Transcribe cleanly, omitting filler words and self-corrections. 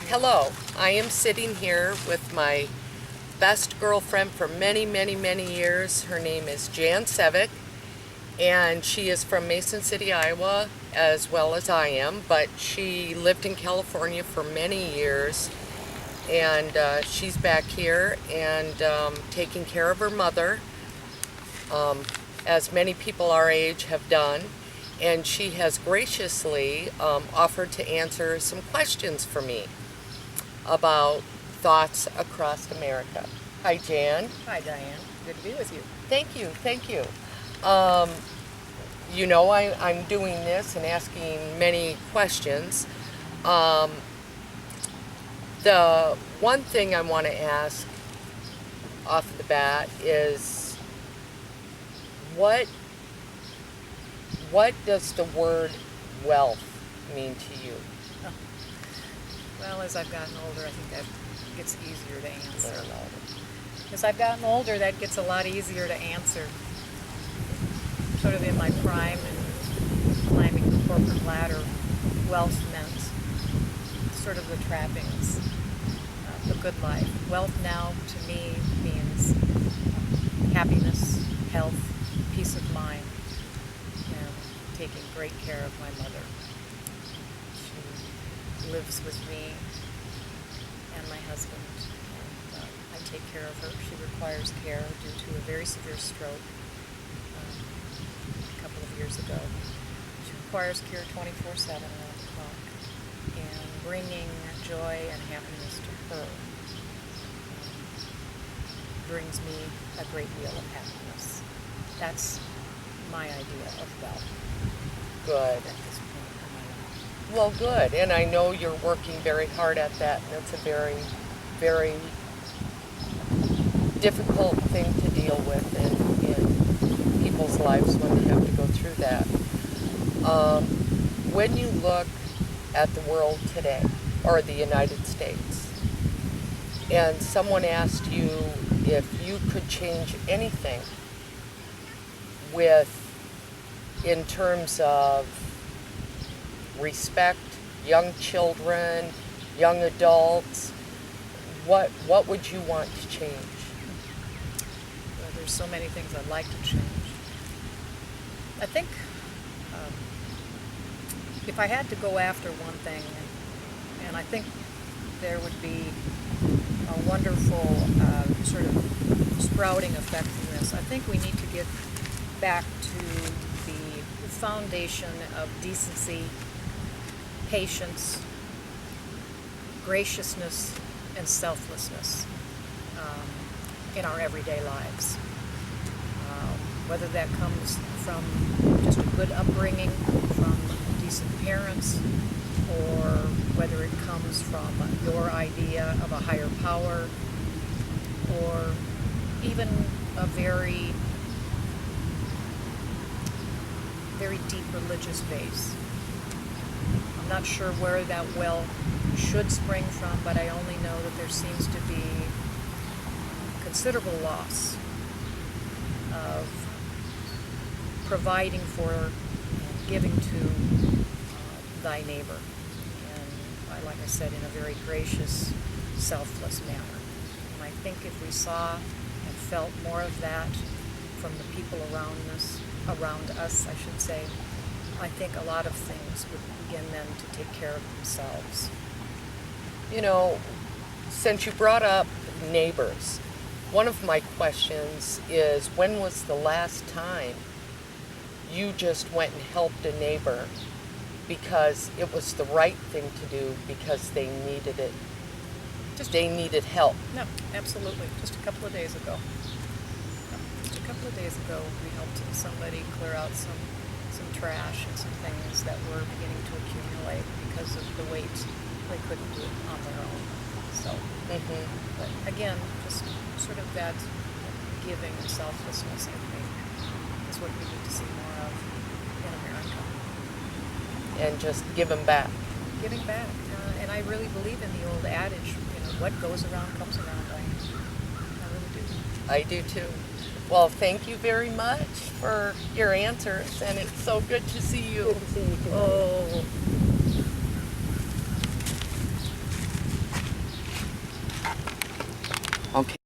Hello, I am sitting here with my best girlfriend for many, many, many years. Her name is Jan Sevick, and she is from Mason City, Iowa, as well as I am, but she lived in California for many years, and she's back here and taking care of her mother, as many people our age have done, and she has graciously offered to answer some questions for me about thoughts across America. Hi, Jan. Hi, Diane. Good to be with you. Thank you, thank you. I'm doing this and asking many questions. The one thing I want to ask off the bat is what does the word wealth mean to you? Well, as I've gotten older, I think that gets easier to answer. As I've gotten older, that gets a lot easier to answer. Sort of in my prime and climbing the corporate ladder, wealth meant sort of the trappings of a good life. Wealth now, to me, means happiness, health, peace of mind, and taking great care of my mother. She lives with me and my husband, and I take care of her. She requires care due to a very severe stroke a couple of years ago. She requires care 24/7 around the clock, and bringing joy and happiness to her brings me a great deal of happiness. That's my idea of wealth. Good. At this point in my life. Well, good. And I know you're working very hard at that, and it's a very, very difficult thing to deal with in people's lives when they have to go through that. When you look at the world today, or the United States, and someone asked you if you could change anything in terms of respect, young children, young adults, what would you want to change? Well, there's so many things I'd like to change. I think if I had to go after one thing, and I think there would be a wonderful sort of sprouting effect from this, I think we need to get back to the foundation of decency, patience, graciousness, and selflessness in our everyday lives. Whether that comes from just a good upbringing, from decent parents, or whether it comes from your idea of a higher power, or even a very, very deep religious base. I'm not sure where that well should spring from, but I only know that there seems to be considerable loss of providing for and giving to thy neighbor. And like I said, in a very gracious, selfless manner. And I think if we saw and felt more of that from the people around us, I should say, I think a lot of things would begin then to take care of themselves. You know, since you brought up neighbors, one of my questions is, when was the last time you just went and helped a neighbor because it was the right thing to do because they needed it? They needed help. No, absolutely. Just a couple of days ago. Just a couple of days ago, we helped somebody clear out some trash and some things that were beginning to accumulate because of the weight. They couldn't do it on their own. So, but again, just sort of that giving and selflessness, I think, is what we need to see more of in America. And just give them back. Giving back. And I really believe in the old adage, what goes around comes around. I really do. I do too. Well, thank you very much for your answers, and it's so good to see you. Good to see you too. Oh. Okay.